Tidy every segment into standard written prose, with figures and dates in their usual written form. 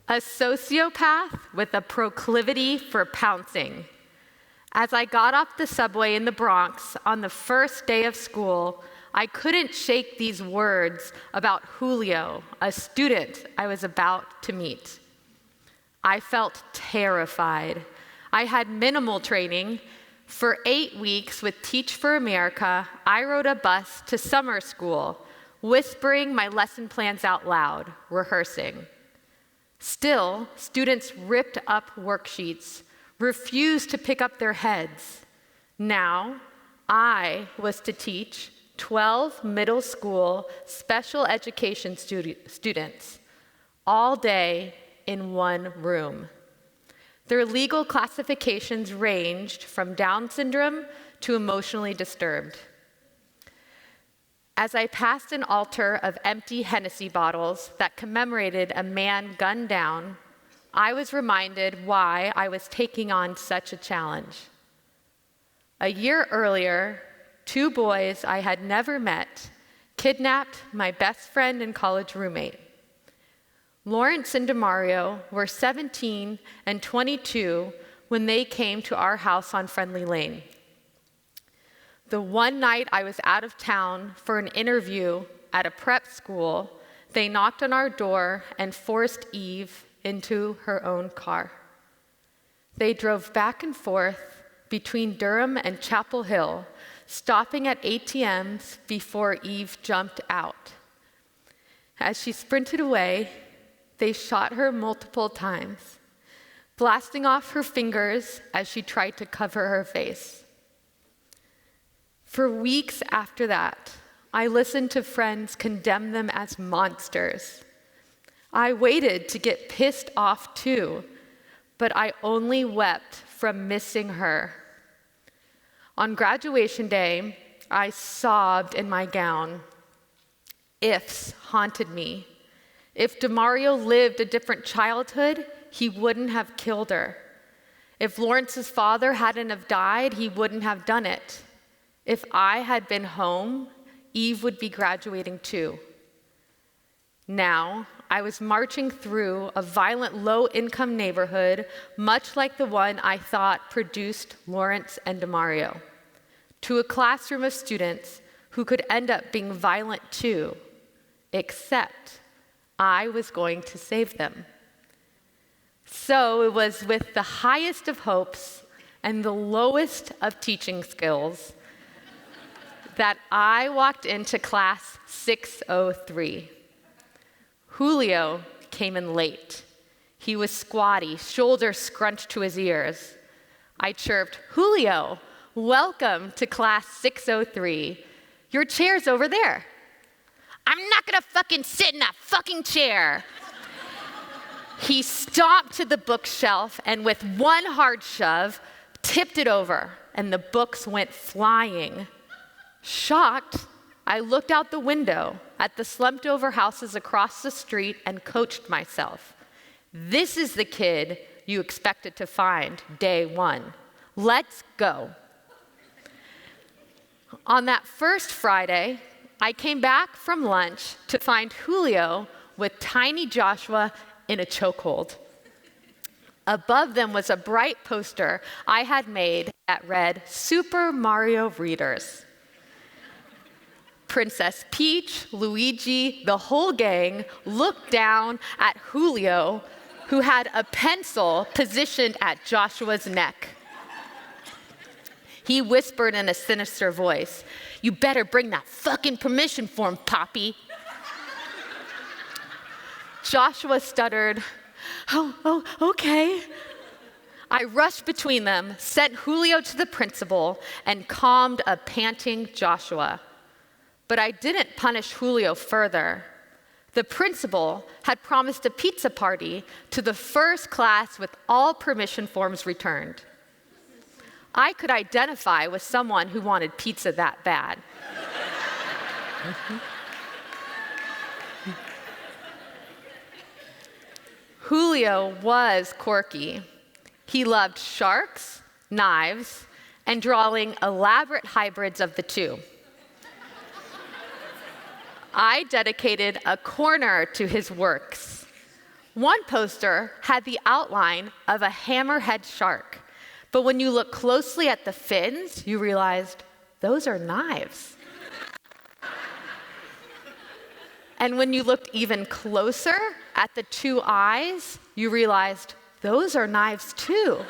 a sociopath with a proclivity for pouncing. As I got off the subway in the Bronx on the first day of school, I couldn't shake these words about Julio, a student I was about to meet. I felt terrified. I had minimal training. For 8 weeks with Teach for America, I rode a bus to summer school, whispering my lesson plans out loud, rehearsing. Still, students ripped up worksheets, refused to pick up their heads. Now, I was to teach 12 middle school special education students all day in one room. Their legal classifications ranged from Down syndrome to emotionally disturbed. As I passed an altar of empty Hennessy bottles that commemorated a man gunned down, I was reminded why I was taking on such a challenge. A year earlier, 2 boys I had never met kidnapped my best friend and college roommate. Lawrence and Demario were 17 and 22 when they came to our house on Friendly Lane. The one night I was out of town for an interview at a prep school, they knocked on our door and forced Eve into her own car. They drove back and forth between Durham and Chapel Hill, stopping at ATMs before Eve jumped out. As she sprinted away, they shot her multiple times, blasting off her fingers as she tried to cover her face. For weeks after that, I listened to friends condemn them as monsters. I waited to get pissed off too, but I only wept from missing her. On graduation day, I sobbed in my gown. Ifs haunted me. If Demario lived a different childhood, he wouldn't have killed her. If Lawrence's father hadn't have died, he wouldn't have done it. If I had been home, Eve would be graduating too. Now, I was marching through a violent low-income neighborhood, much like the one I thought produced Lawrence and Demario, to a classroom of students who could end up being violent too, except I was going to save them. So it was with the highest of hopes and the lowest of teaching skills that I walked into class 603. Julio came in late. He was squatty, shoulders scrunched to his ears. I chirped, "Julio, welcome to class 603. Your chair's over there." "I'm not gonna fucking sit in that fucking chair." He stomped to the bookshelf and with one hard shove, tipped it over, and the books went flying. Shocked, I looked out the window at the slumped-over houses across the street and coached myself. This is the kid you expected to find day one. Let's go. On that first Friday, I came back from lunch to find Julio with tiny Joshua in a chokehold. Above them was a bright poster I had made that read, "Super Mario Readers." Princess Peach, Luigi, the whole gang looked down at Julio, who had a pencil positioned at Joshua's neck. He whispered in a sinister voice, "You better bring that fucking permission form, Poppy." Joshua stuttered, Oh, okay. I rushed between them, sent Julio to the principal, and calmed a panting Joshua. But I didn't punish Julio further. The principal had promised a pizza party to the first class with all permission forms returned. I could identify with someone who wanted pizza that bad. Julio was quirky. He loved sharks, knives, and drawing elaborate hybrids of the two. I dedicated a corner to his works. One poster had the outline of a hammerhead shark, but when you look closely at the fins, you realized those are knives. And when you looked even closer at the two eyes, you realized those are knives too.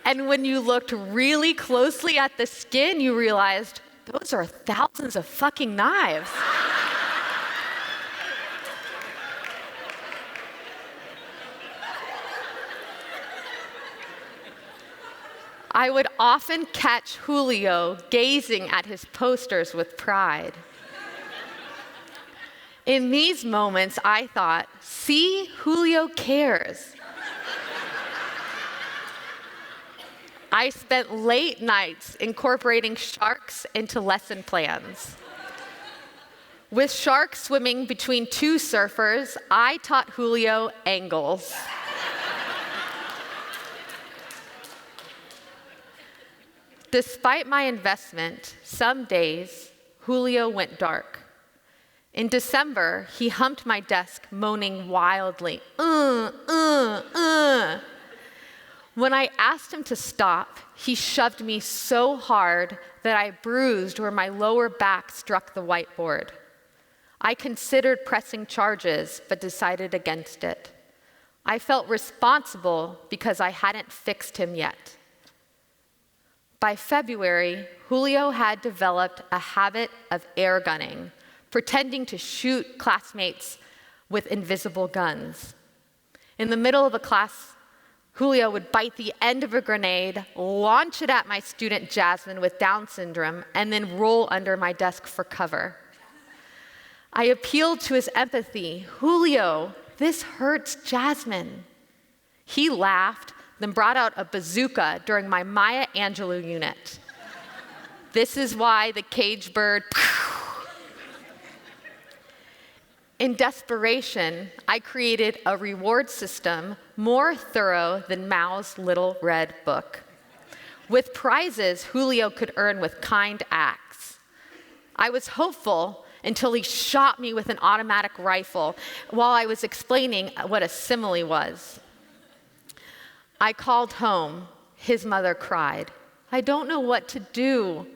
And when you looked really closely at the skin, you realized those are thousands of fucking knives. I would often catch Julio gazing at his posters with pride. In these moments, I thought, see, Julio cares. I spent late nights incorporating sharks into lesson plans. With sharks swimming between two surfers, I taught Julio angles. Despite my investment, some days, Julio went dark. In December, he humped my desk, moaning wildly, When I asked him to stop, he shoved me so hard that I bruised where my lower back struck the whiteboard. I considered pressing charges, but decided against it. I felt responsible because I hadn't fixed him yet. By February, Julio had developed a habit of air gunning, pretending to shoot classmates with invisible guns. In the middle of a class, Julio would bite the end of a grenade, launch it at my student Jasmine with Down syndrome, and then roll under my desk for cover. I appealed to his empathy. Julio, this hurts Jasmine. He laughed, then brought out a bazooka during my Maya Angelou unit. This is why the cage bird. In desperation, I created a reward system more thorough than Mao's Little Red Book, with prizes Julio could earn with kind acts. I was hopeful until he shot me with an automatic rifle while I was explaining what a simile was. I called home. His mother cried. I don't know what to do.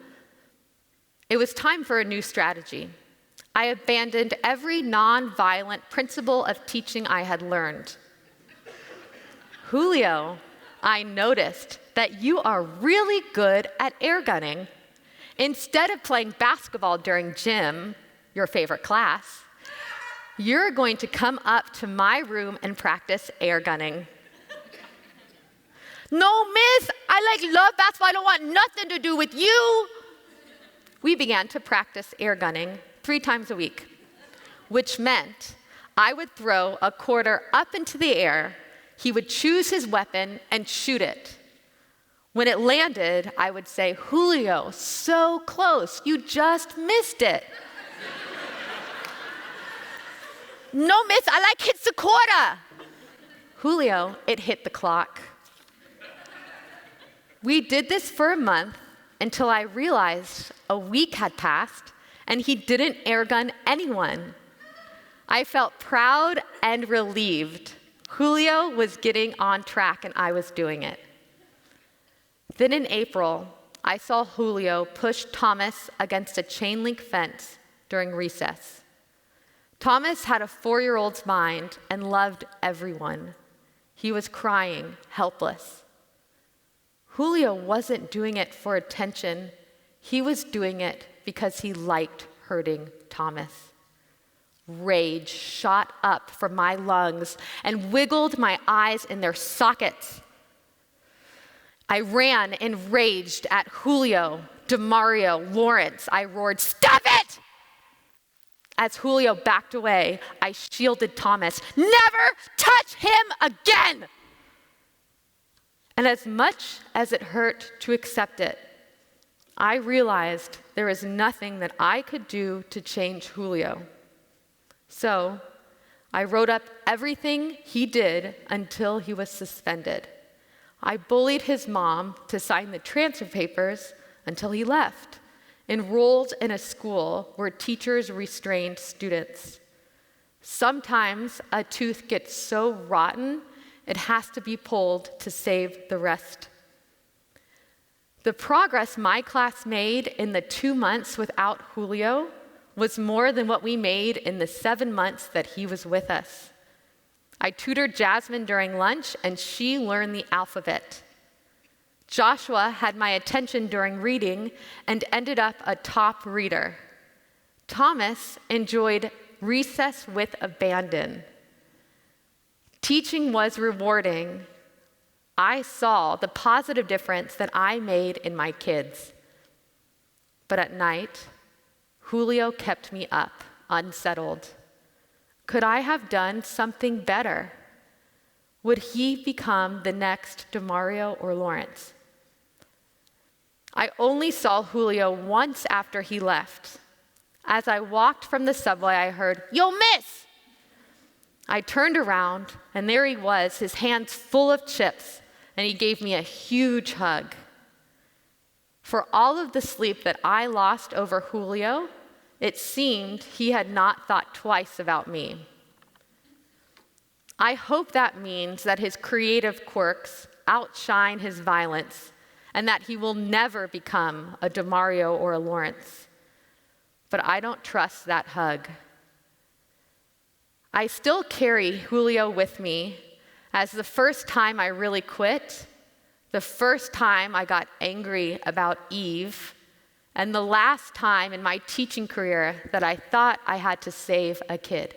It was time for a new strategy. I abandoned every nonviolent principle of teaching I had learned. Julio, I noticed that you are really good at air gunning. Instead of playing basketball during gym, your favorite class, you're going to come up to my room and practice air gunning. No, miss, I love basketball. I don't want nothing to do with you. We began to practice air gunning 3 times a week, which meant I would throw a quarter up into the air. He would choose his weapon and shoot it. When it landed, I would say, Julio, so close, you just missed it. No, miss, I hits the quarter. Julio, it hit the clock. We did this for a month until I realized a week had passed and he didn't airgun anyone. I felt proud and relieved. Julio was getting on track and I was doing it. Then in April, I saw Julio push Thomas against a chain link fence during recess. Thomas had a 4-year-old's mind and loved everyone. He was crying, helpless. Julio wasn't doing it for attention. He was doing it because he liked hurting Thomas. Rage shot up from my lungs and wiggled my eyes in their sockets. I ran enraged at Julio, DeMario, Lawrence. I roared, "Stop it!" As Julio backed away, I shielded Thomas. Never touch him again! And as much as it hurt to accept it, I realized there was nothing that I could do to change Julio. So I wrote up everything he did until he was suspended. I bullied his mom to sign the transfer papers until he left, enrolled in a school where teachers restrained students. Sometimes a tooth gets so rotten, it has to be pulled to save the rest. The progress my class made in the 2 months without Julio was more than what we made in the 7 months that he was with us. I tutored Jasmine during lunch, and she learned the alphabet. Joshua had my attention during reading and ended up a top reader. Thomas enjoyed recess with abandon. Teaching was rewarding. I saw the positive difference that I made in my kids. But at night, Julio kept me up, unsettled. Could I have done something better? Would he become the next DeMario or Lawrence? I only saw Julio once after he left. As I walked from the subway, I heard, "Yo, miss!" I turned around, and there he was, his hands full of chips, and he gave me a huge hug. For all of the sleep that I lost over Julio, it seemed he had not thought twice about me. I hope that means that his creative quirks outshine his violence, and that he will never become a DeMario or a Lawrence. But I don't trust that hug. I still carry Julio with me as the first time I really quit, the first time I got angry about Eve, and the last time in my teaching career that I thought I had to save a kid.